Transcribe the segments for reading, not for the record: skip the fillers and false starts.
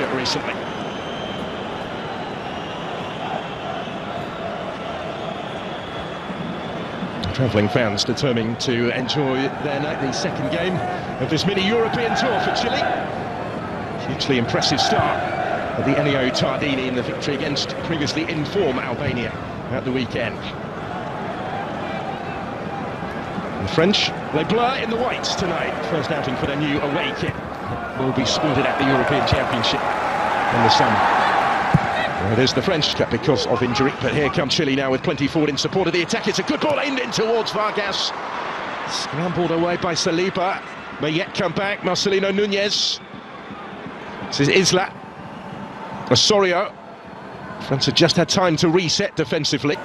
shirt recently. Travelling fans determined to enjoy the second game of this mini-European tour for Chile. Hugely impressive start of the Ennio Tardini in the victory against previously in form Albania at the weekend. The French, they blur in the whites tonight. First outing for their new away kit will be sported at the European Championship in the summer. Well, there's the French because of injury, but here come Chile now with plenty forward in support of the attack. It's a good ball aimed in towards Vargas. Scrambled away by Saliba. May yet come back, Marcelino Nunez. This is Isla. Osorio. France had just had time to reset defensively,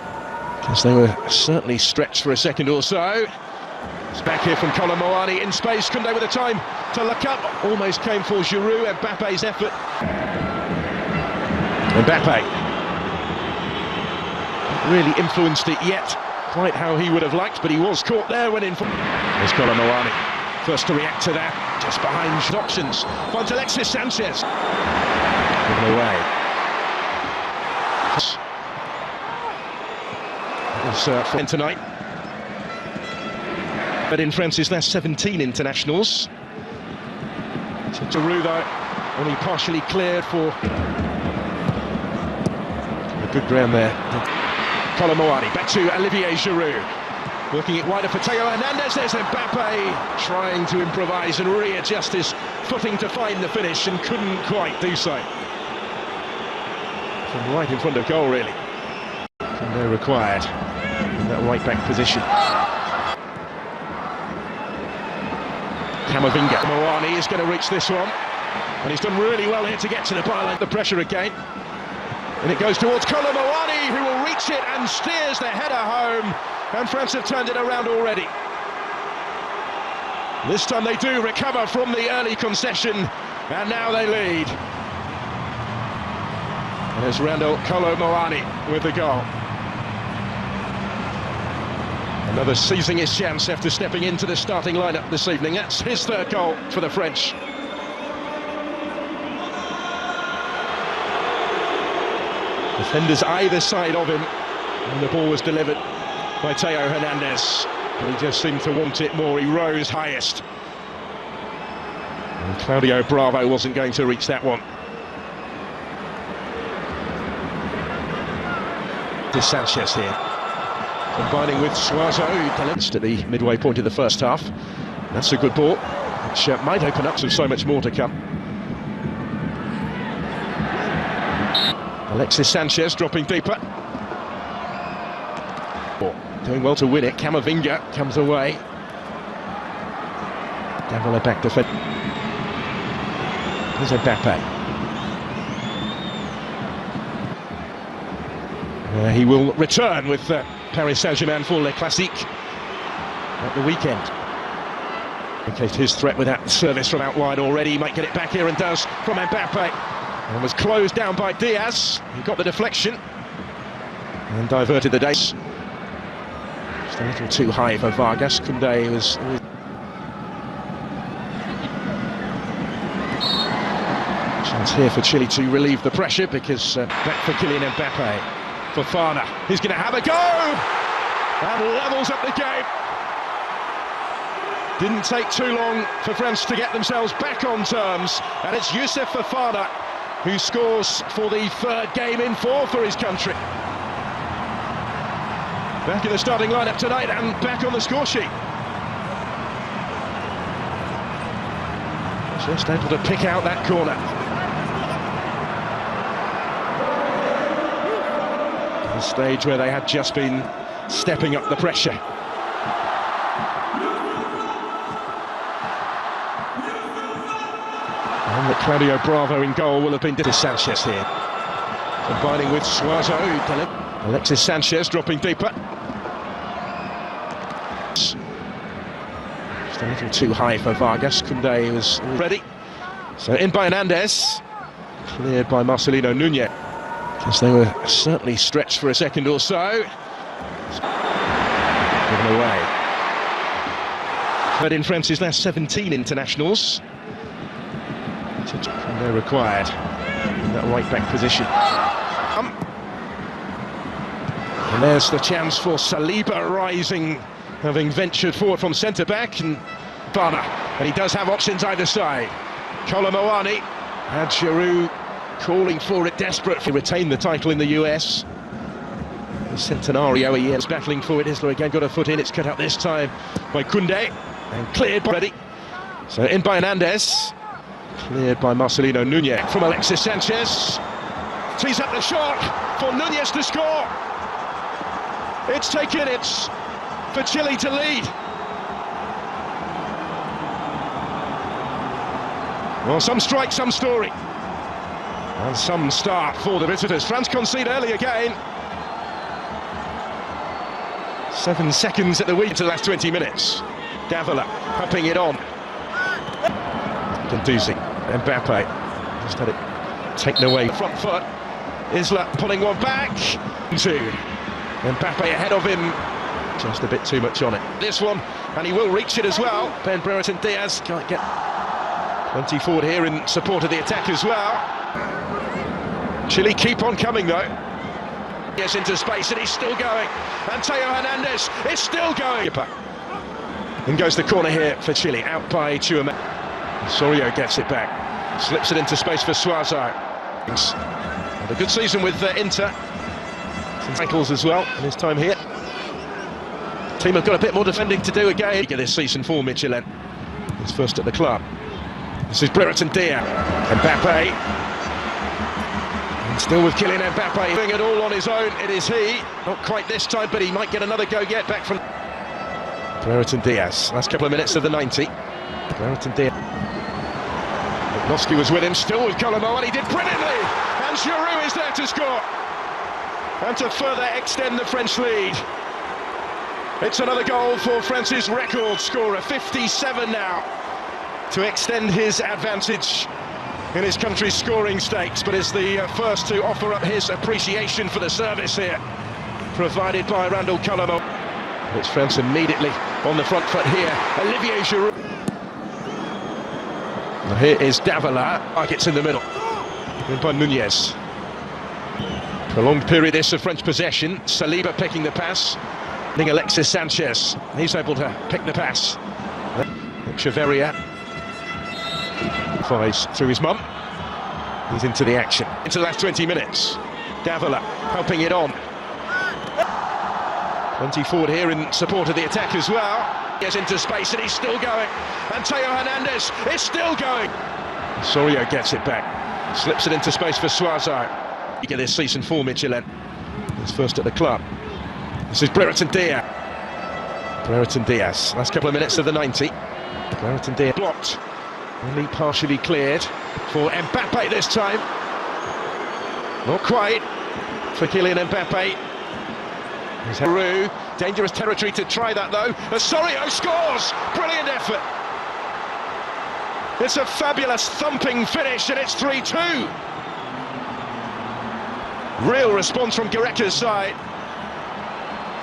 because they were certainly stretched for a second or so. It's back here from Kolomoani in space. Koundé with the time to look up. Almost came for Giroud. Mbappé's effort. Mbappé not really influenced it yet, quite how he would have liked, but he was caught there when in. There's Kolomoani, first to react to that, just behind options. Finds Alexis Sanchez. Given away. It was fun tonight. But in France's last 17 internationals. Giroud though, only partially cleared for. Good ground there. Kolomoani back to Olivier Giroud, working it wider for Theo Hernandez. There's Mbappé trying to improvise and readjust his footing to find the finish, and couldn't quite do so. From right in front of goal, really. Koundé required in that right back position. Camavinga. Moani is going to reach this one, and he's done really well here to get to the byline. The pressure again. And it goes towards Kolomoani, who will reach it and steers the header home. And France have turned it around already. This time they do recover from the early concession, and now they lead. And there's Randall Kolomoani with the goal. Another seizing his chance after stepping into the starting lineup this evening. That's his third goal for the French. Defenders either side of him, and the ball was delivered by Theo Hernandez. But he just seemed to want it more. He rose highest, and Claudio Bravo wasn't going to reach that one. This Sanchez here, combining with Suazo, who at the midway point of the first half. That's a good ball, which might open up so much more to come. Alexis Sanchez dropping deeper. Doing well to win it. Camavinga comes away. Down back defense. Here's Mbappé. He will return with Paris Saint-Germain for Le Classique at the weekend. Okay, his threat with that service from out wide already. He might get it back here, and does, from Mbappé. And was closed down by Diaz. He got the deflection and diverted the days. Just a little too high for Vargas. Koundé was. Chance here for Chile to relieve the pressure, because back for Kylian Mbappé. Fofana, he's going to have a go! And levels up the game. Didn't take too long for France to get themselves back on terms, and it's Youssouf Fofana who scores for the third game in 4 for his country. Back in the starting lineup tonight, and back on the score sheet. Just able to pick out that corner. The stage where they had just been stepping up the pressure. And that Claudio Bravo in goal will have been Sanchez here, combining with Suazo. Alexis Sanchez dropping deeper. Just a little too high for Vargas. Koundé was ready. So in by Hernandez, cleared by Marcelino Nunez, because they were certainly stretched for a second or so. Given away. But in France's last 17 internationals. Koundé required. in that right back position. And there's the chance for Saliba rising, having ventured forward from centre-back, and Bana. And he does have options either side. Kolomoani and Giroud calling for it, desperate to retain the title in the US. The Centenario he is battling for it. Isla again got a foot in, it's cut out this time by Koundé, and cleared by Reddy. So in by Hernandez, cleared by Marcelino Nunez. From Alexis Sanchez, tees up the shot for Nunez to score. It's taken minutes for Chile to lead. Well, some strike, some story. And some start for the visitors. France concede early again. 7 seconds at the week to the last 20 minutes. Davila pumping it on. Gendouzi, MBAPPÉ just had it taken away. Front foot. Isla pulling one back. Two. MBAPPÉ ahead of him. Just a bit too much on it. This one, and he will reach it as well. Ben Brereton Diaz can't get plenty forward here in support of the attack as well. Chile keep on coming though. Yes, into space, and he's still going. And Theo Hernandez is still going. In goes the corner here for Chile, out by Chouameni. Osorio gets it back, slips it into space for Suazo. And a good season with Inter. Some tackles as well in his time here. The team have got a bit more defending to do again this season for Michelin. He's first at the club. This is Brereton Diaz. MBAPPÉ. And still with Kylian MBAPPÉ doing it all on his own. It is he. Not quite this time, but he might get another go yet back from Brereton Diaz. Last couple of minutes of the 90. Brereton Diaz. Noski was with him, still with Kolomoani, and he did brilliantly. And Giroud is there to score. And to further extend the French lead. It's another goal for France's record scorer, 57 now, to extend his advantage in his country's scoring stakes, but is the first to offer up his appreciation for the service here, provided by Randall Kolomoani. It's France immediately on the front foot here. Olivier Giroud. Now here is Davila. It's in the middle. In by Nunez. Prolonged period this of French possession. Saliba picking the pass. Alexis Sanchez. He's able to pick the pass. Echeverria flies through his mum. He's into the action. Into the last 20 minutes. Davila helping it on. 20 forward here in support of the attack as well. Gets into space and he's still going. And Theo Hernandez is still going. Osorio gets it back. Slips it into space for Suazo. You get this season for Michelin. He's first at the club. This is Brereton Diaz. Brereton Diaz. Last couple of minutes of the 90. Brereton Diaz blocked. Only partially cleared for MBAPPÉ this time. Not quite for Kylian MBAPPÉ. Giroud, dangerous territory to try that though. Osorio scores! Brilliant effort. It's a fabulous thumping finish and it's 3-2. Real response from Gareca's side,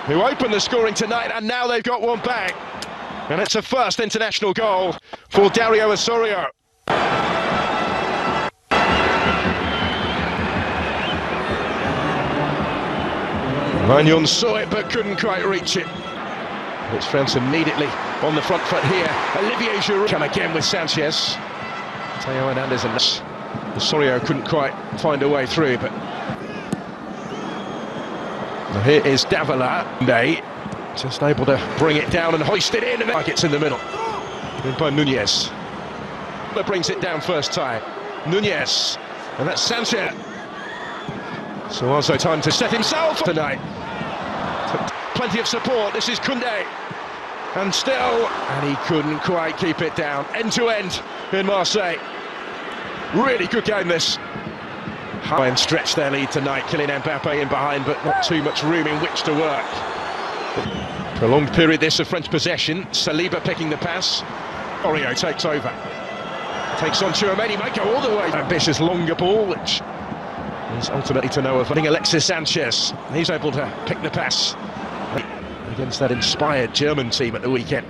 who opened the scoring tonight, and now they've got one back. And it's a first international goal for Dario Osorio. Magnon saw it but couldn't quite reach it. It's France immediately on the front foot here. Olivier Giroud come again with Sanchez. Theo Hernandez and Osorio couldn't quite find a way through, but now here is Davila. Just able to bring it down and hoist it in, and it's in the middle. In by Nunez. That brings it down first time. Nunez, and that's Sanchez. So also time to set himself tonight. Plenty of support. This is Koundé, and still, and he couldn't quite keep it down. End to end in Marseille. Really good game this. High and stretch their lead tonight. Kylian MBAPPÉ in behind, but not too much room in which to work. Prolonged period this of French possession. Saliba picking the pass. Osorio takes over. Takes on Chouameni, might go all the way. Ambitious longer ball, which is ultimately to no avail. Alexis Sanchez. He's able to pick the pass against that inspired German team at the weekend.